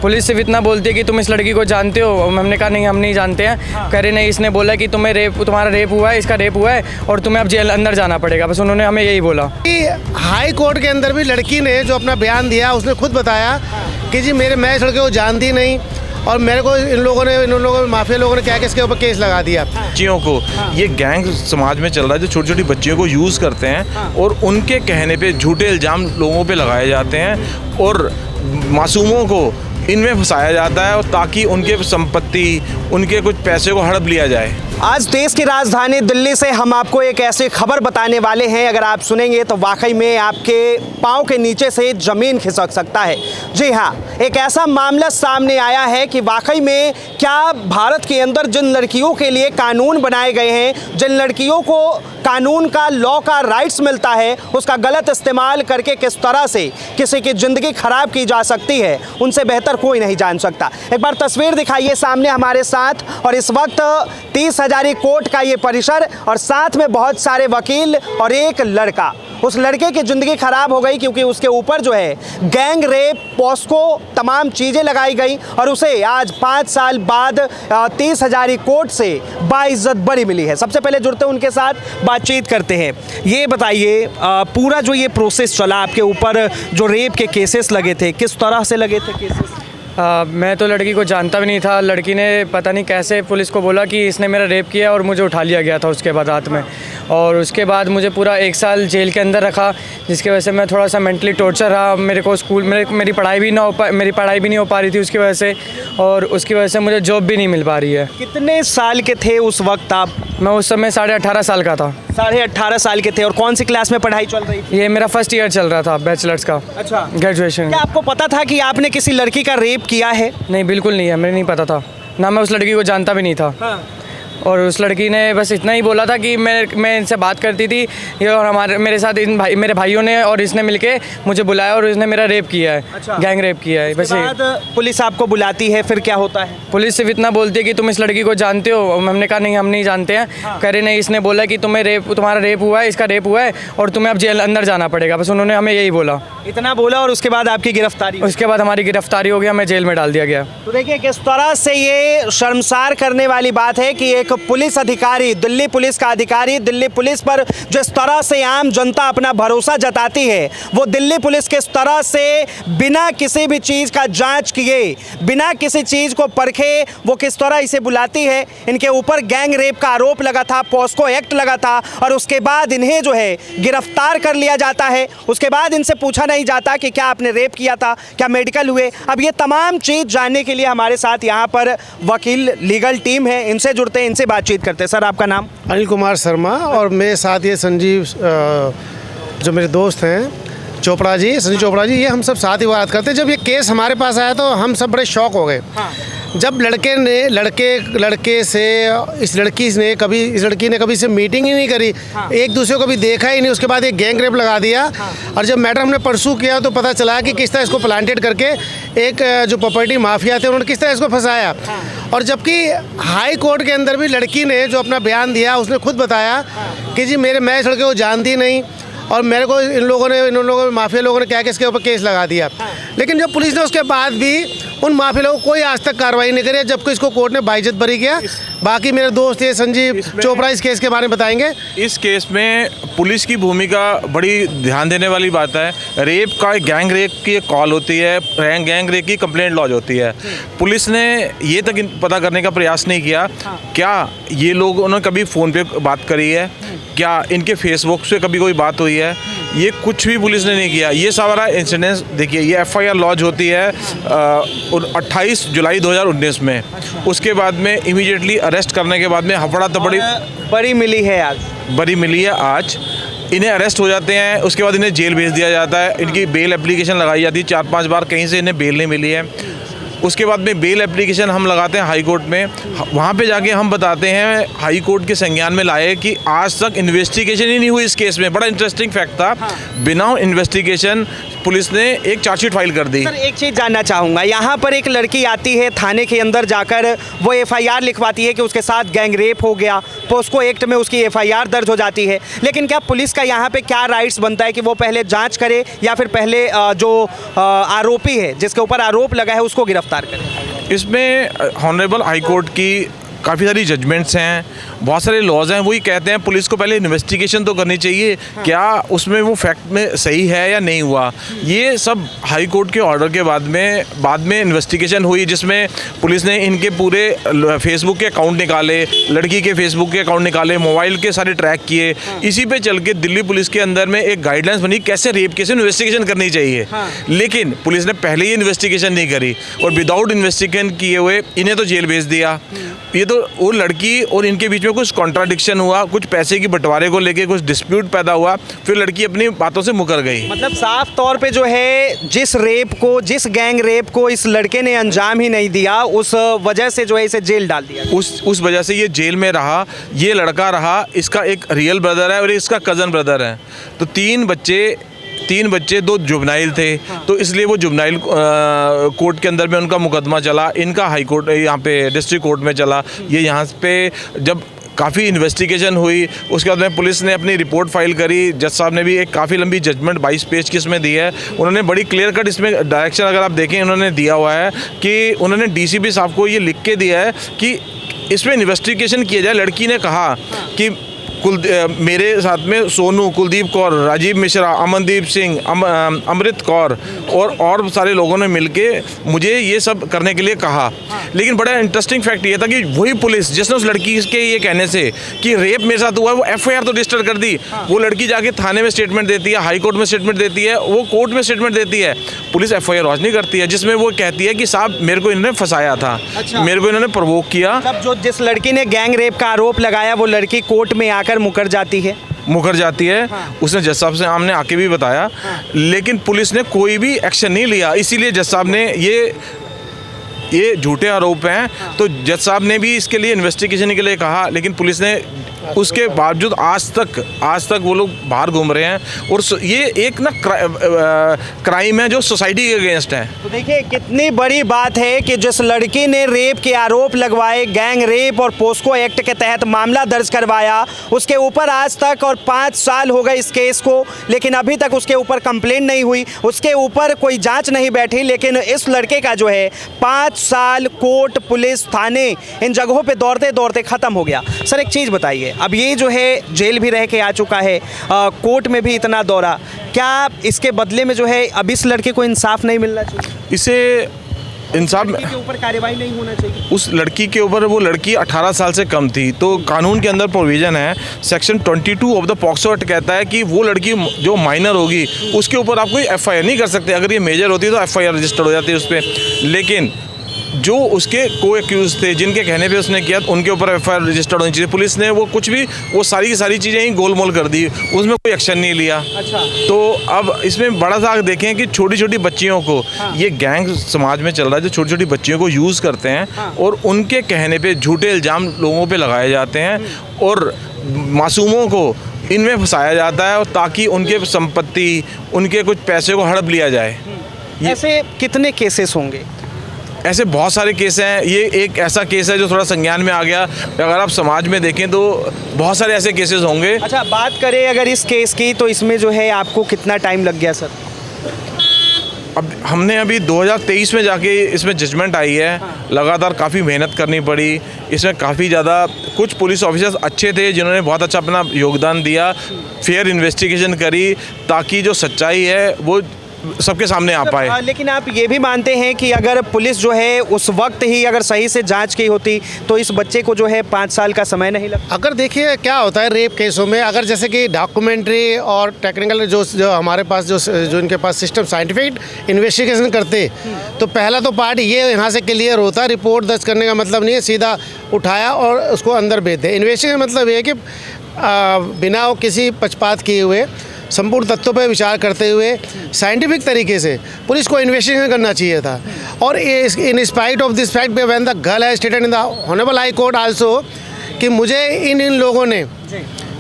Police सिर्फ इतना बोलती है कि तुम इस लड़की को जानते हो। हमने कहा नहीं, हम नहीं जानते हैं। कह रहे नहीं, इसने बोला कि तुम्हारा रेप हुआ है, इसका रेप हुआ है और तुम्हें अब जेल अंदर जाना पड़ेगा। बस उन्होंने हमें यही बोला। हाई कोर्ट के अंदर भी लड़की ने जो अपना बयान दिया, उसने खुद बताया कि जी मैं इस लड़के को जानती नहीं और मेरे को इन लोगों माफिया लोगों ने क्या इसके ऊपर केस लगा दिया। बच्चियों को ये गैंग समाज में चल रहा है, जो छोटी छोटी बच्चियों को यूज़ करते हैं और उनके कहने पे झूठे इल्ज़ाम लोगों पे लगाए जाते हैं और मासूमों को इनमें फंसाया जाता है और ताकि उनके संपत्ति, उनके कुछ पैसे को हड़प लिया जाए। आज देश की राजधानी दिल्ली से हम आपको एक ऐसी खबर बताने वाले हैं, अगर आप सुनेंगे तो वाकई में आपके पाँव के नीचे से ज़मीन खिसक सकता है। जी हाँ, एक ऐसा मामला सामने आया है कि वाकई में क्या भारत के अंदर जिन लड़कियों के लिए कानून बनाए गए हैं, जिन लड़कियों को कानून का, लॉ का राइट्स मिलता है, उसका गलत इस्तेमाल करके किस तरह से किसी की ज़िंदगी ख़राब की जा सकती है, उनसे बेहतर कोई नहीं जान सकता। एक बार तस्वीर दिखाइए सामने हमारे साथ। और इस वक्त 30 हजारी कोर्ट का ये परिसर और साथ में बहुत सारे वकील और एक लड़का। उस लड़के की ज़िंदगी ख़राब हो गई क्योंकि उसके ऊपर जो है गैंग रेप, पॉस्को, तमाम चीज़ें लगाई गई और उसे आज 5 साल बाद 30 हजारी कोर्ट से बाइज्जत बरी मिली है। सबसे पहले जुड़ते हैं उनके साथ, बातचीत करते हैं। ये बताइए, पूरा जो ये प्रोसेस चला, आपके ऊपर जो रेप के केसेस लगे थे, किस तरह से लगे थे केसेस? मैं तो लड़की को जानता भी नहीं था। लड़की ने पता नहीं कैसे पुलिस को बोला कि इसने मेरा रेप किया और मुझे उठा लिया गया था उसके बाद रात में। और उसके बाद मुझे पूरा 1 साल जेल के अंदर रखा, जिसकी वजह से मैं थोड़ा सा मेंटली टॉर्चर रहा। मेरे को स्कूल में मेरी पढ़ाई भी नहीं हो पा रही थी उसकी वजह से, और उसकी वजह से मुझे जॉब भी नहीं मिल पा रही है। कितने साल के थे उस वक्त आप? मैं उस समय 18.5 साल का था। 18.5 साल के थे। और कौन सी क्लास में पढ़ाई चल रही थी? ये मेरा फर्स्ट ईयर चल रहा था बैचलर्स का। अच्छा, ग्रेजुएशन। क्या आपको पता था कि आपने किसी लड़की का रेप किया है? नहीं, बिल्कुल नहीं है, मुझे नहीं पता था ना, मैं उस लड़की को जानता भी नहीं था। हाँ। और उस लड़की ने बस इतना ही बोला था कि मैं इनसे बात करती थी और मेरे साथ मेरे भाइयों ने और इसने मिलके मुझे बुलाया और इसने मेरा रेप किया है। अच्छा। गैंग रेप किया है। बस पुलिस आपको बुलाती है, फिर क्या होता है? पुलिस सिर्फ इतना बोलती है कि तुम इस लड़की को जानते हो। हमने कहा नहीं, हम नहीं जानते हैं। कह रहे नहीं, इसने बोला कि तुम्हारा रेप हुआ है, इसका रेप हुआ है और तुम्हें अब जेल अंदर जाना पड़ेगा। बस उन्होंने हमें यही बोला। इतना बोला और उसके बाद आपकी गिरफ्तारी? उसके बाद हमारी गिरफ्तारी हो गई, हमें जेल में डाल दिया गया। तो देखिए किस तरह से ये शर्मसार करने वाली बात है कि एक पुलिस अधिकारी, दिल्ली पुलिस का अधिकारी, दिल्ली पुलिस पर जिस तरह से आम जनता अपना भरोसा जताती है, वो दिल्ली पुलिस किस तरह से बिना किसी भी चीज़ का जांच किए, बिना किसी चीज़ को परखे, वो किस तरह इसे बुलाती है। इनके ऊपर गैंग रेप का आरोप लगा था, पॉस्को एक्ट लगा था और उसके बाद इन्हें जो है गिरफ्तार कर लिया जाता है। उसके बाद इनसे पूछा नहीं जाता कि क्या आपने रेप किया था, क्या मेडिकल हुए। अब ये तमाम चीज़ जानने के लिए हमारे साथ यहाँ पर वकील लीगल टीम है, इनसे जुड़ते हैं, इनसे बातचीत करते हैं। सर, आपका नाम? अनिल कुमार शर्मा। और मेरे साथ ये संजीव, जो मेरे दोस्त हैं, चोपड़ा जी, संजीव चोपड़ा जी, ये हम सब साथ ही बात करते हैं। जब ये केस हमारे पास आया तो हम सब बड़े शौक हो गए। हाँ। जब लड़के से इस लड़की ने कभी से मीटिंग ही नहीं करी। हाँ। एक दूसरे को भी देखा ही नहीं, उसके बाद एक गैंग रेप लगा दिया। हाँ। और जब मैटर हमने परसू किया तो पता चला कि किस तरह इसको प्लांटेड करके एक जो प्रॉपर्टी माफिया थे उन्होंने किस तरह इसको फंसाया। हाँ। और जबकि हाई कोर्ट के अंदर भी लड़की ने जो अपना बयान दिया, उसने खुद बताया कि जी मैं इस लड़के को जानती नहीं और मेरे को इन लोगों माफिया लोगों ने क्या इसके ऊपर केस लगा दिया। लेकिन जब पुलिस ने उसके बाद भी उन माफिया लोगों कोई आज तक कार्रवाई नहीं करी, जबकि इसको कोर्ट ने बाइज्जत बरी किया। बाकी मेरे दोस्त ये संजीव चोपड़ा इस केस के बारे में बताएंगे। इस केस में पुलिस की भूमिका बड़ी ध्यान देने वाली बात है। रेप का, गैंग रेप की एक कॉल होती है, गैंग रेप की कंप्लेंट लॉन्च होती है। पुलिस ने ये तक पता करने का प्रयास नहीं किया क्या ये लोगों ने कभी फ़ोन पे बात करी है, क्या इनके फेसबुक से कभी कोई बात हुई है, ये कुछ भी पुलिस ने नहीं किया। ये सारा इंसिडेंस देखिए, ये FIR लॉन्च होती है 28 जुलाई 2019 में। उसके बाद में इमीडिएटली अरेस्ट करने के बाद में हफड़ा तफड़ी बरी मिली है आज। इन्हें अरेस्ट हो जाते हैं, उसके बाद इन्हें जेल भेज दिया जाता है। इनकी बेल एप्लीकेशन लगाई जाती है 4-5 बार, कहीं से इन्हें बेल नहीं मिली है। उसके बाद में बेल एप्लीकेशन हम लगाते हैं हाई कोर्ट में, वहाँ पे जाके हम बताते हैं, हाई कोर्ट के संज्ञान में लाए कि आज तक इन्वेस्टिगेशन ही नहीं हुई इस केस में। बड़ा इंटरेस्टिंग फैक्ट था, बिना इन्वेस्टिगेशन पुलिस ने एक चार्जशीट फाइल कर दी। सर एक चीज़ जानना चाहूँगा, यहाँ पर एक लड़की आती है थाने के अंदर जाकर, वो एफआईआर लिखवाती है कि उसके साथ गैंग रेप हो गया, पोस्को एक्ट में उसकी एफआईआर दर्ज हो जाती है, लेकिन क्या पुलिस का यहाँ पे क्या राइट्स बनता है कि वो पहले जांच करे या फिर पहले जो आरोपी है जिसके ऊपर आरोप लगा है उसको गिरफ्तार करे? इसमें ऑनरेबल हाई कोर्ट की काफ़ी सारी जजमेंट्स हैं, बहुत सारे लॉज हैं, वही कहते हैं पुलिस को पहले इन्वेस्टिगेशन तो करनी चाहिए, क्या उसमें वो फैक्ट में सही है या नहीं हुआ। ये सब हाई कोर्ट के ऑर्डर के बाद में इन्वेस्टिगेशन हुई, जिसमें पुलिस ने इनके पूरे फेसबुक के अकाउंट निकाले, लड़की के फेसबुक के अकाउंट निकाले, मोबाइल के सारे ट्रैक किए। इसी पे चल के दिल्ली पुलिस के अंदर में एक गाइडलाइंस बनी कैसे रेप केस इन्वेस्टिगेशन करनी चाहिए। लेकिन पुलिस ने पहले ही इन्वेस्टिगेशन नहीं करी और विदाउट इन्वेस्टिगेशन किए हुए इन्हें तो जेल भेज दिया। ये तो वो लड़की और इनके बीच में कुछ कॉन्ट्राडिक्शन हुआ, कुछ पैसे की बंटवारे को लेके कुछ डिस्प्यूट पैदा हुआ, फिर लड़की अपनी बातों से मुकर गई। मतलब साफ तौर पे जो है जिस गैंग रेप को इस लड़के ने अंजाम ही नहीं दिया, उस वजह से जो है इसे जेल डाल दिया। उस वजह से ये जेल में रहा। ये लड़का रहा, इसका एक रियल ब्रदर है और इसका कज़न ब्रदर है। तो तीन बच्चे 2 जुवेनाइल थे, तो इसलिए वो जुवेनाइल कोर्ट के अंदर में उनका मुकदमा चला। इनका हाई कोर्ट यहाँ पे डिस्ट्रिक्ट कोर्ट में चला। ये यहाँ पे जब काफ़ी इन्वेस्टिगेशन हुई, उसके बाद में पुलिस ने अपनी रिपोर्ट फाइल करी। जज साहब ने भी एक काफ़ी लंबी जजमेंट 22 पेज की इसमें दी है। उन्होंने बड़ी क्लियर कट इसमें डायरेक्शन अगर आप देखें उन्होंने दिया हुआ है कि उन्होंने डीसीपी साहब को ये लिख के दिया है कि इसमें इन्वेस्टिगेशन किया जाए। लड़की ने कहा कि मेरे साथ में सोनू, कुलदीप कौर, राजीव मिश्रा, अमनदीप सिंह, अमृत कौर और सारे लोगों ने मिलके मुझे ये सब करने के लिए कहा। लेकिन बड़ा इंटरेस्टिंग फैक्ट ये था कि वही पुलिस जिसने उस लड़की के ये कहने से कि रेप मेरे साथ हुआ है, वो एफआईआर तो रजिस्टर कर दी। वो लड़की जाके थाने में स्टेटमेंट देती है, हाई कोर्ट में स्टेटमेंट देती है, वो कोर्ट में स्टेटमेंट देती है। पुलिस एफआईआर लॉन्च नहीं करती है, जिसमें वो कहती है कि साहब मेरे को इन्होंने फंसाया था, मेरे को इन्होंने प्रवोक किया। जिस लड़की ने गैंग रेप का आरोप लगाया वो लड़की कोर्ट में आकर मुकर जाती है। उसने जज साहब से हमने आके भी बताया, लेकिन पुलिस ने कोई भी एक्शन नहीं लिया। इसीलिए जज साहब ने ये झूठे आरोप हैं, तो जज साहब ने भी इसके लिए इन्वेस्टिगेशन के लिए कहा, लेकिन पुलिस ने उसके बावजूद आज तक वो लोग बाहर घूम रहे हैं। और ये एक ना क्राइम है जो सोसाइटी के अगेंस्ट है। तो देखिए कितनी बड़ी बात है कि जिस लड़की ने रेप के आरोप लगवाए, गैंग रेप और पोस्को एक्ट के तहत मामला दर्ज करवाया, उसके ऊपर आज तक और 5 साल हो गए इस केस को, लेकिन अभी तक उसके ऊपर कंप्लेंट नहीं हुई, उसके ऊपर कोई जांच नहीं बैठी। लेकिन इस लड़के का जो है 5 साल कोर्ट, पुलिस, थाने, इन जगहों पे दौड़ते दौड़ते ख़त्म हो गया। सर एक चीज़ बताइए, अब ये जो है जेल भी रह के आ चुका है, कोर्ट में भी इतना दौड़ा, क्या इसके बदले में जो है अब इस लड़के को इंसाफ नहीं मिलना चाहिए? इसे इंसाफ के ऊपर कार्रवाई नहीं होना चाहिए? उस लड़की के ऊपर, वो लड़की 18 साल से कम थी, तो कानून के अंदर प्रोविज़न है, section 22 of the POCSO act कहता है कि वो लड़की जो माइनर होगी उसके ऊपर आप कोई एफआईआर नहीं कर सकते। अगर ये मेजर होती है तो एफआईआर रजिस्टर्ड हो जाती है उस पर। लेकिन जो उसके को एक्यूज थे, जिनके कहने पे उसने किया, उनके ऊपर एफआईआर रजिस्टर्ड होनी चाहिए। पुलिस ने वो सारी की सारी चीज़ें ही गोलमोल कर दी, उसमें कोई एक्शन नहीं लिया। अच्छा। तो अब इसमें बड़ा सा देखें कि छोटी छोटी बच्चियों को, ये गैंग समाज में चल रहा है जो छोटी छोटी बच्चियों को यूज़ करते हैं और उनके कहने पे झूठे इल्ज़ाम लोगों पे लगाए जाते हैं और मासूमों को इनमें फंसाया जाता है, और ताकि उनके संपत्ति, उनके कुछ पैसे को हड़प लिया जाए। ऐसे कितने केसेस होंगे? ऐसे बहुत सारे केस हैं। ये एक ऐसा केस है जो थोड़ा संज्ञान में आ गया। अगर आप समाज में देखें तो बहुत सारे ऐसे केसेस होंगे। अच्छा, बात करें अगर इस केस की, तो इसमें जो है आपको कितना टाइम लग गया सर? अब हमने अभी 2023 में जाके इसमें जजमेंट आई है। लगातार काफ़ी मेहनत करनी पड़ी। इसमें काफ़ी ज़्यादा कुछ पुलिस ऑफिसर्स अच्छे थे जिन्होंने बहुत अच्छा अपना योगदान दिया, फेयर इन्वेस्टिगेशन करी, ताकि जो सच्चाई है वो सबके सामने आ पाए। लेकिन आप ये भी मानते हैं कि अगर पुलिस जो है उस वक्त ही अगर सही से जांच की होती तो इस बच्चे को जो है 5 साल का समय नहीं लगता? अगर देखिए क्या होता है रेप केसों में, अगर जैसे कि डॉक्यूमेंट्री और टेक्निकल जो हमारे पास जो इनके पास सिस्टम साइंटिफिक इन्वेस्टिगेशन करते, तो पहला तो पार्ट ये यहाँ से क्लियर होता, रिपोर्ट दर्ज करने का मतलब नहीं है सीधा उठाया और उसको अंदर भेज दे। इन्वेस्टिगेशन मतलब ये है कि बिना किसी पक्षपात किए हुए संपूर्ण तथ्यों पर विचार करते हुए साइंटिफिक तरीके से पुलिस को इन्वेस्टिगेशन करना चाहिए था। और in spite of this fact when the girl has stated in the honourable high court also कि मुझे इन लोगों ने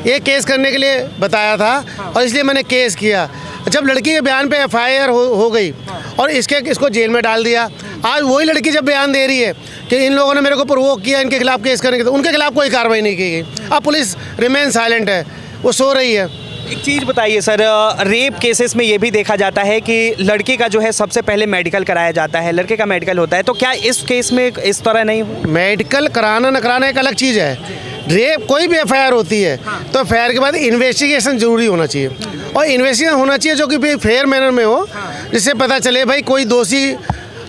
ये केस करने के लिए बताया था और इसलिए मैंने केस किया। जब लड़की के बयान पे FIR हो गई और इसको जेल में डाल दिया, आज वही लड़की जब बयान दे रही है कि इन लोगों ने मेरे को प्रोवोक किया, इनके खिलाफ केस करने के, तो उनके खिलाफ कोई कार्रवाई नहीं की गई। अब पुलिस रिमेन साइलेंट है, वो सो रही है। एक चीज़ बताइए सर, रेप केसेस में ये भी देखा जाता है कि लड़की का जो है सबसे पहले मेडिकल कराया जाता है, लड़के का मेडिकल होता है, तो क्या इस केस में इस तरह नहीं हुआ? मेडिकल कराना न कराना एक अलग चीज़ है। रेप कोई भी FIR होती है तो FIR के बाद इन्वेस्टिगेशन जरूरी होना चाहिए और इन्वेस्टिगेशन होना चाहिए जो कि फेयर मैनर में हो, जिससे पता चले भाई कोई दोषी,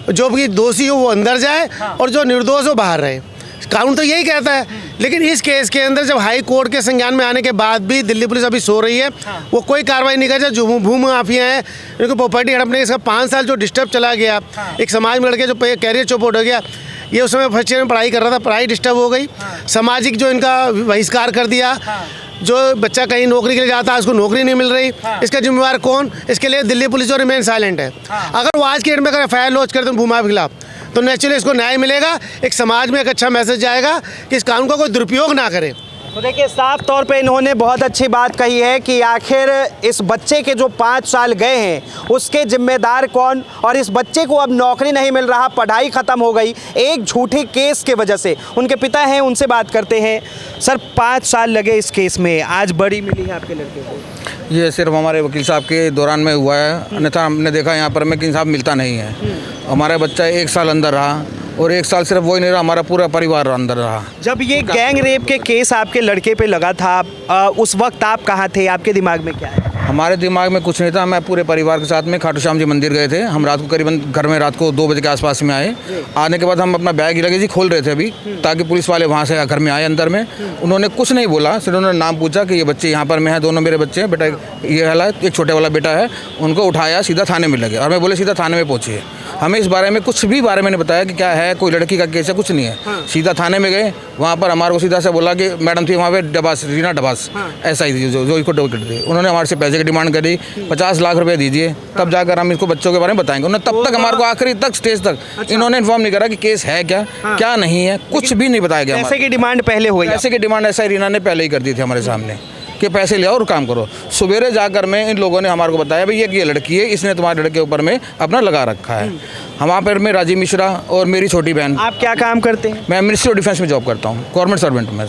जो भी दोषी हो वो अंदर जाए और जो निर्दोष हो बाहर रहे। कानून तो यही कहता है। लेकिन इस केस के अंदर जब हाई कोर्ट के संज्ञान में आने के बाद भी दिल्ली पुलिस अभी सो रही है, वो कोई कार्रवाई नहीं कर रही। जो भूमि माफिया हैं, इनको प्रॉपर्टी हड़पने इसका 5 साल जो डिस्टर्ब चला गया, एक समाज में लड़के जो कैरियर चौपट हो गया, ये उस समय फर्स्ट ईयर में पढ़ाई कर रहा था, पढ़ाई डिस्टर्ब हो गई, सामाजिक जो इनका बहिष्कार कर दिया, जो बच्चा कहीं नौकरी के लिए जाता है उसको नौकरी नहीं मिल रही, इसका जिम्मेवार कौन? इसके लिए दिल्ली पुलिस जो रिमेन साइलेंट है। अगर वो आज की डेट में अगर FIR लॉन्च करते हैं भूमि के खिलाफ तो नेचुरली इसको न्याय मिलेगा, एक समाज में एक अच्छा मैसेज जाएगा कि इस कानून का कोई दुरुपयोग ना करे। तो देखिए, साफ तौर पे इन्होंने बहुत अच्छी बात कही है कि आखिर इस बच्चे के जो 5 साल गए हैं उसके जिम्मेदार कौन, और इस बच्चे को अब नौकरी नहीं मिल रहा, पढ़ाई ख़त्म हो गई एक झूठे केस के वजह से। उनके पिता हैं, उनसे बात करते हैं। सर, 5 साल लगे इस केस में, आज बड़ी मिली है आपके लड़के को? ये सिर्फ हमारे वकील साहब के दौरान में हुआ है, अन्यथा हमने देखा यहाँ पर में कि इंसाफ मिलता नहीं है। हमारा बच्चा 1 साल अंदर रहा और 1 साल सिर्फ वही नहीं रहा, हमारा पूरा परिवार अंदर रहा। जब ये गैंग रेप के केस आपके लड़के पे लगा था, उस वक्त आप कहाँ थे? आपके दिमाग में क्या है? हमारे दिमाग में कुछ नहीं था। मैं पूरे परिवार के साथ में खाटू श्याम जी मंदिर गए थे। हम रात को करीबन घर में रात को 2 बजे के आसपास में आए। आने के बाद हम अपना बैग ही लगेज ही खोल रहे थे अभी, ताकि पुलिस वाले वहाँ से घर में आए अंदर में। उन्होंने कुछ नहीं बोला, सिर्फ उन्होंने नाम पूछा कि ये बच्चे यहाँ पर में हैं, दोनों मेरे बच्चे हैं, बेटा ये वाला एक छोटे वाला बेटा है। उनको उठाया, सीधा थाने में लगे और मैं बोले सीधा थाने में पहुँचिए। हमें इस बारे में कुछ भी बारे में नहीं बताया कि क्या है, कोई लड़की का केस है, कुछ नहीं है। सीधा थाने में गए, वहाँ पर हमारे को सीधा से बोला कि मैडम थी वहाँ पे डबास, रीना डबास SI थी जो इसको टोकट थी। उन्होंने हमारे से पैसे की डिमांड करी, 50 लाख रुपए दीजिए, तब जाकर हम इसको बच्चों के बारे में बताएंगे। उन्होंने तब तक हमारे को आखिरी तक स्टेज तक इन्होंने इन्फॉर्म नहीं करा कि केस है क्या, क्या नहीं है, कुछ भी नहीं बताया गया। पैसे की डिमांड पहले हुई? पैसे की डिमांड SI रीना ने पहले ही कर दी थी हमारे सामने कि पैसे ले आओ और काम करो। सवेरे जाकर में इन लोगों ने हमारे को बताया भाई ये लड़की है, इसने तुम्हारे लड़के ऊपर में अपना लगा रखा है। हमारे पर में राजीव मिश्रा और मेरी छोटी बहन। आप क्या काम करते हैं? मैं मिनिस्ट्री ऑफ डिफेंस में जॉब करता हूँ, गवर्नमेंट सर्वेंट में।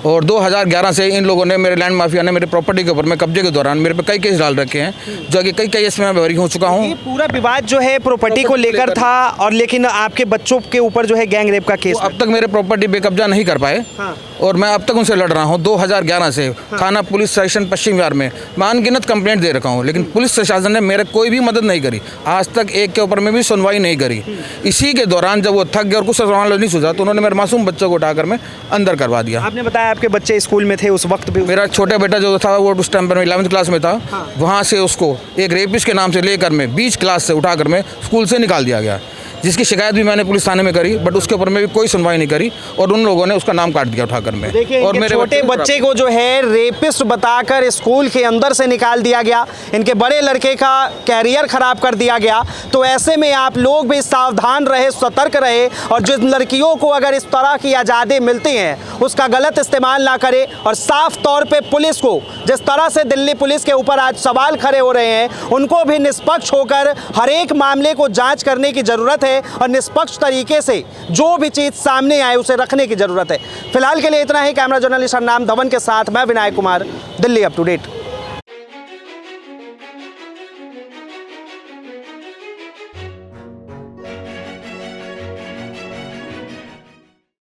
और 2011 से इन लोगों ने, मेरे लैंड माफिया ने मेरे प्रॉपर्टी के ऊपर में कब्जे के दौरान मेरे पे कई केस डाल रखे हैं, जो कि कई केस में मैं बरी हो चुका हूँ। ये पूरा विवाद जो है प्रॉपर्टी को लेकर था, और लेकिन आपके बच्चों के ऊपर जो है गैंग रेप का केस अब तक मेरे प्रॉपर्टी पे कब्जा नहीं कर पाए। और मैं अब तक उनसे लड़ रहा हूँ 2011 से। थाना पुलिस स्टेशन पश्चिम विहार में मैं अनगिनत कंप्लेंट दे रखा हूँ, लेकिन पुलिस प्रशासन ने मेरे कोई भी मदद नहीं करी। आज तक एक के ऊपर में भी सुनवाई नहीं करी। इसी के दौरान जब वो थक गए और कुछ सवाल नहीं सूझा तो उन्होंने मेरे मासूम बच्चों को उठाकर में अंदर करवा दिया। आपने बताया आपके बच्चे स्कूल में थे उस वक्त भी? मेरा छोटा बेटा जो था वो उस टाइम पर 11वीं क्लास में था। वहाँ से उसको एक रेपिस्ट के नाम से लेकर में 20 क्लास से उठाकर में स्कूल से निकाल दिया गया, जिसकी शिकायत भी मैंने पुलिस थाने में करी, बट उसके ऊपर में भी कोई सुनवाई नहीं करी और उन लोगों ने उसका नाम काट दिया उठाकर में। और मेरे छोटे बच्चे को जो है रेपिस्ट बताकर स्कूल के अंदर से निकाल दिया गया, इनके बड़े लड़के का कैरियर खराब कर दिया गया। तो ऐसे में आप लोग भी सावधान रहे, सतर्क रहे, और जिन लड़कियों को अगर इस तरह की आज़ादी मिलती है उसका गलत इस्तेमाल ना करे। और साफ तौर पे पुलिस को, जिस तरह से दिल्ली पुलिस के ऊपर आज सवाल खड़े हो रहे हैं, उनको भी निष्पक्ष होकर हर एक मामले को जांच करने की ज़रूरत है और निष्पक्ष तरीके से जो भी चीज सामने आए उसे रखने की जरूरत है। फिलहाल के लिए इतना ही। कैमरा जर्नलिस्ट हरनाम धवन के साथ मैं Vinayak Kumar, Delhi up to date.